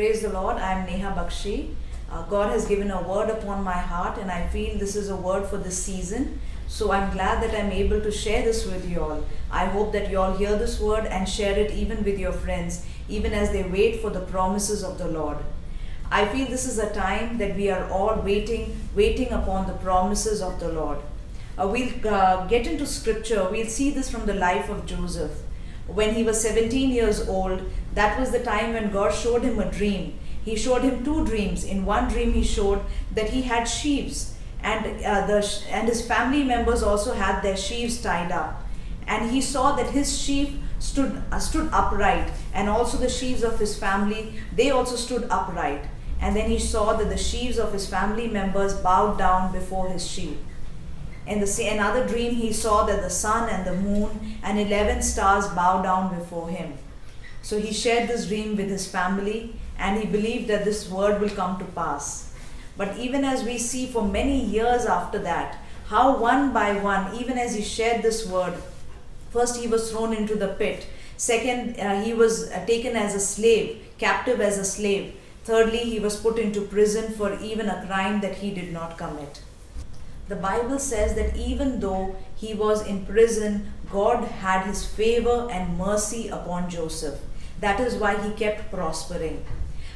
Praise the Lord. I am Neha Bakshi. God has given a word upon my heart, and I feel this is a word for this season. So I'm glad that I'm able to share this with you all. I hope that you all hear this word and share it even with your friends, even as they wait for the promises of the Lord. I feel this is a time that we are all waiting upon the promises of the Lord. We'll get into scripture. We'll see this from the life of Joseph. When he was 17 years old, that was the time when God showed him a dream. He showed him two dreams. In one dream, he showed that he had sheaves, and his family members also had their sheaves tied up. And he saw that his sheaf stood upright, and also the sheaves of his family, they also stood upright. And then he saw that the sheaves of his family members bowed down before his sheaf. In another dream, he saw that the sun and the moon and 11 stars bow down before him. So he shared this dream with his family, and he believed that this word will come to pass. But even as we see for many years after that, how one by one, even as he shared this word, first he was thrown into the pit. Second, he was taken as a slave, captive as a slave. Thirdly, he was put into prison for even a crime that he did not commit. The Bible says that even though he was in prison, God had his favor and mercy upon Joseph. That is why he kept prospering.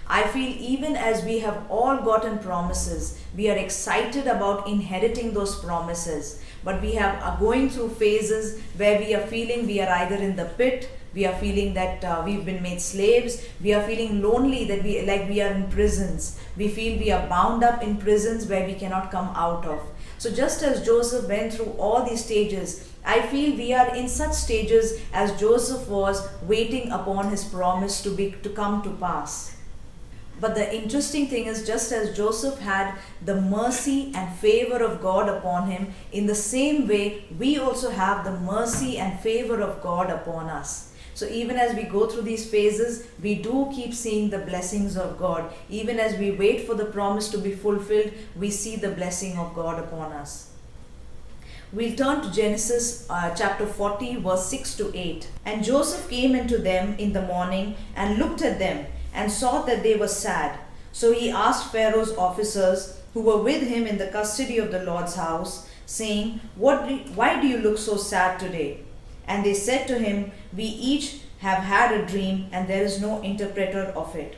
I feel even as we have all gotten promises, we are excited about inheriting those promises. But we are going through phases where we are feeling we are either in the pit, we are feeling that we've been made slaves, we are feeling lonely, that we are in prisons. We feel we are bound up in prisons where we cannot come out of. So just as Joseph went through all these stages, I feel we are in such stages as Joseph was, waiting upon his promise to come to pass. But the interesting thing is, just as Joseph had the mercy and favor of God upon him, in the same way we also have the mercy and favor of God upon us. So even as we go through these phases, we do keep seeing the blessings of God. Even as we wait for the promise to be fulfilled, we see the blessing of God upon us. We'll turn to Genesis chapter 40, verse 6 to 8. And Joseph came into them in the morning and looked at them and saw that they were sad. So he asked Pharaoh's officers who were with him in the custody of the Lord's house, saying, Why do you look so sad today? And they said to him, We each have had a dream, and there is no interpreter of it.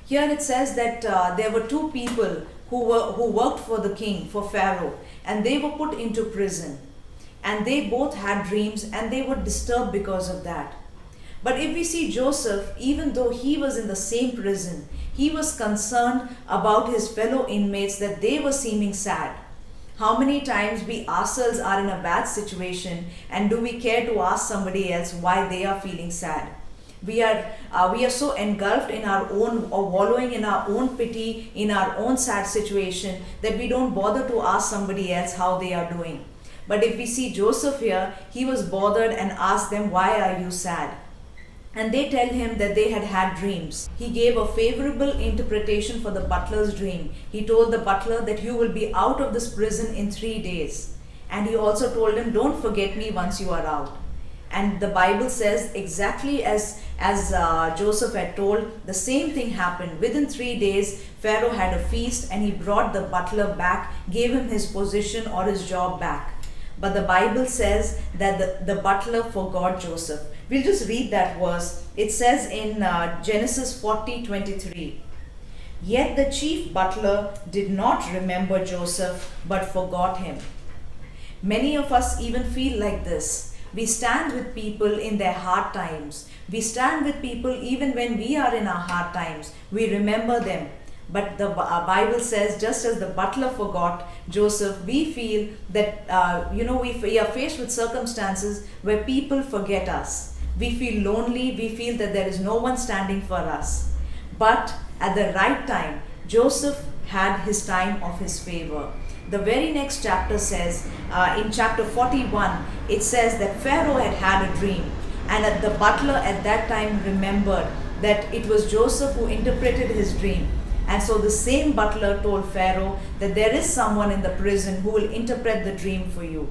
Here it says that there were two people who worked for the king, for Pharaoh, and they were put into prison. And they both had dreams, and they were disturbed because of that. But if we see Joseph, even though he was in the same prison, he was concerned about his fellow inmates, that they were seeming sad. How many times we ourselves are in a bad situation, and do we care to ask somebody else why they are feeling sad? We are so engulfed in our own, or wallowing in our own pity, in our own sad situation, that we don't bother to ask somebody else how they are doing. But if we see Joseph here, he was bothered and asked them, Why are you sad? And they tell him that they had had dreams. He gave a favorable interpretation for the butler's dream. He told the butler that you will be out of this prison in 3 days. And he also told him, don't forget me once you are out. And the Bible says exactly as Joseph had told, the same thing happened. Within 3 days, Pharaoh had a feast, and he brought the butler back, gave him his position or his job back. But the Bible says that the butler forgot Joseph. We'll just read that verse. It says in Genesis 40:23, Yet the chief butler did not remember Joseph, but forgot him. Many of us even feel like this. We stand with people in their hard times. We stand with people even when we are in our hard times. We remember them. But the Bible says, just as the butler forgot Joseph, we feel that, we are faced with circumstances where people forget us. We feel lonely, we feel that there is no one standing for us. But at the right time, Joseph had his time of his favor. The very next chapter says, in chapter 41, it says that Pharaoh had a dream. And the butler at that time remembered that it was Joseph who interpreted his dream. And so the same butler told Pharaoh that there is someone in the prison who will interpret the dream for you.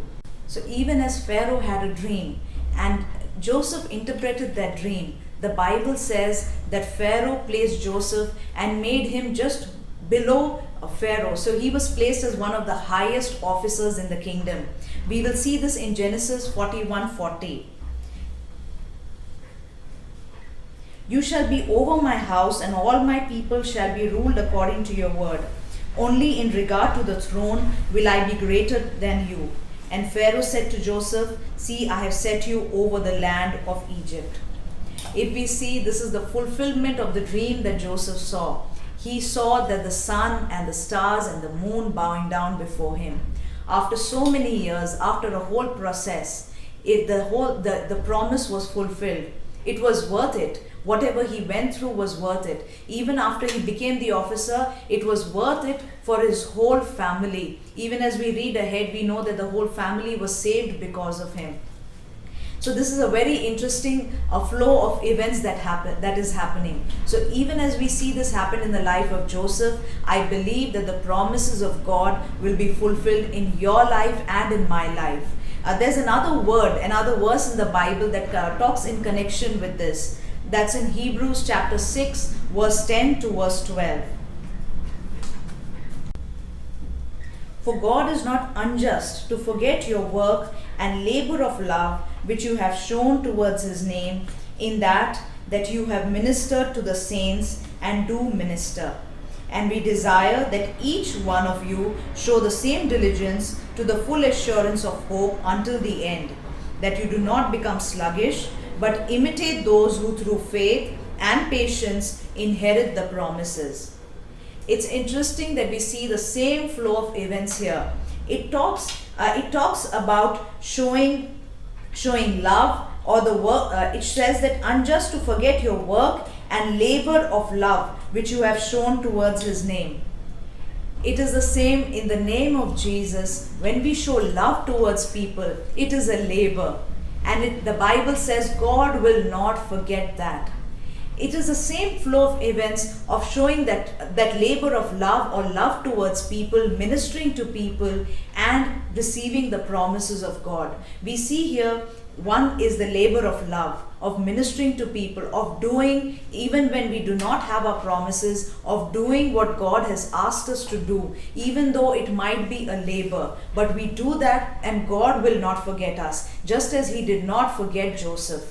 So even as Pharaoh had a dream and Joseph interpreted that dream, the Bible says that Pharaoh placed Joseph and made him just below Pharaoh. So he was placed as one of the highest officers in the kingdom. We will see this in Genesis 41:40. You shall be over my house, and all my people shall be ruled according to your word. Only in regard to the throne will I be greater than you. And Pharaoh said to Joseph, see, I have set you over the land of Egypt. If we see, this is the fulfillment of the dream that Joseph saw. He saw that the sun and the stars and the moon bowing down before him. After so many years, after a whole process, the promise was fulfilled. It was worth it. Whatever he went through was worth it. Even after he became the officer, it was worth it for his whole family. Even as we read ahead, we know that the whole family was saved because of him. So this is a very interesting flow of events that is happening. So even as we see this happen in the life of Joseph, I believe that the promises of God will be fulfilled in your life and in my life. There's another verse in the Bible that talks in connection with this. That's in Hebrews chapter 6, verse 10 to verse 12. For God is not unjust to forget your work and labor of love which you have shown towards his name, in that you have ministered to the saints and do minister. And we desire that each one of you show the same diligence to the full assurance of hope until the end, that you do not become sluggish, but imitate those who through faith and patience inherit the promises. It's interesting that we see the same flow of events here. It talks about showing love, or the work. It says that unjust to forget your work and labor of love which you have shown towards his name. It is the same in the name of Jesus. When we show love towards people, it is a labor. And the Bible says God will not forget that. It is the same flow of events of showing that labor of love or love towards people, ministering to people, and receiving the promises of God. We see here, one is the labor of love, of ministering to people, of doing, even when we do not have our promises, of doing what God has asked us to do, even though it might be a labor. But we do that and God will not forget us, just as he did not forget Joseph.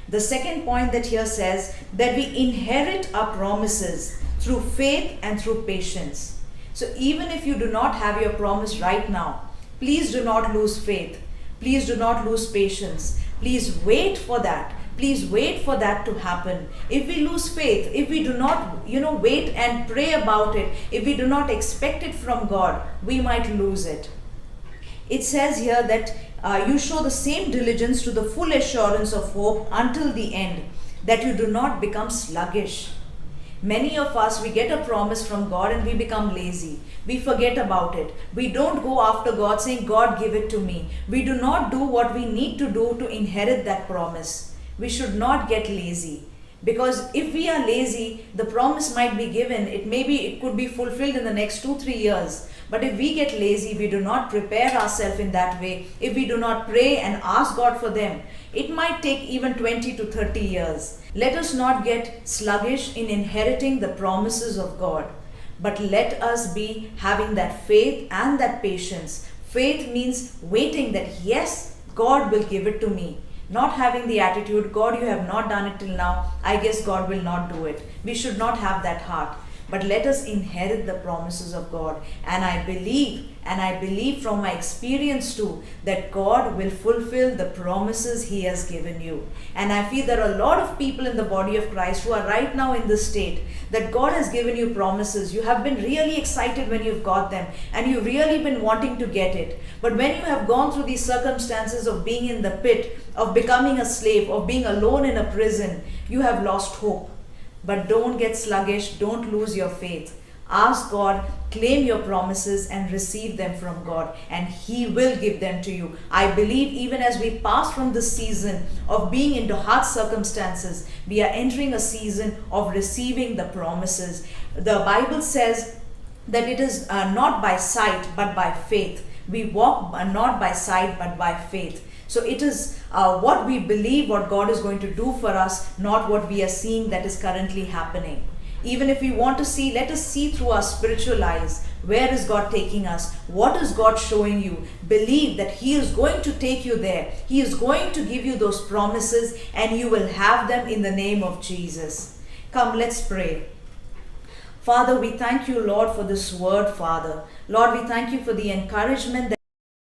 The second point that here says that we inherit our promises through faith and through patience. So even if you do not have your promise right now, please do not lose faith. Please do not lose patience. Please wait for that. Please wait for that to happen. If we lose faith, if we do not, wait and pray about it, if we do not expect it from God, we might lose it. It says here that you show the same diligence to the full assurance of hope until the end, that you do not become sluggish. Many of us, we get a promise from God and we become lazy. We forget about it. We don't go after God saying, God, give it to me. We do not do what we need to do to inherit that promise. We should not get lazy. Because if we are lazy, the promise might be given. It could be fulfilled in the next 2-3 years. But if we get lazy, we do not prepare ourselves in that way, if we do not pray and ask God for them, it might take even 20 to 30 years. Let us not get sluggish in inheriting the promises of God, but let us be having that faith and that patience. Faith means waiting that yes, God will give it to me. Not having the attitude, God, you have not done it till now, I guess God will not do it. We should not have that heart. But let us inherit the promises of God. And I believe from my experience too, that God will fulfill the promises he has given you. And I feel there are a lot of people in the body of Christ who are right now in this state, that God has given you promises. You have been really excited when you've got them, and you've really been wanting to get it. But when you have gone through these circumstances of being in the pit, of becoming a slave, of being alone in a prison, you have lost hope. But don't get sluggish, don't lose your faith. Ask God, claim your promises and receive them from God, and he will give them to you. I believe even as we pass from this season of being into hard circumstances, we are entering a season of receiving the promises. The Bible says that it is not by sight but by faith. We walk not by sight but by faith. So it is what we believe what God is going to do for us, not what we are seeing that is currently happening. Even if we want to see, let us see through our spiritual eyes. Where is God taking us? What is God showing you? Believe that He is going to take you there. He is going to give you those promises, and you will have them in the name of Jesus. Come, let's pray. Father, we thank you, Lord, for this word, Father. Lord, we thank you for the encouragement that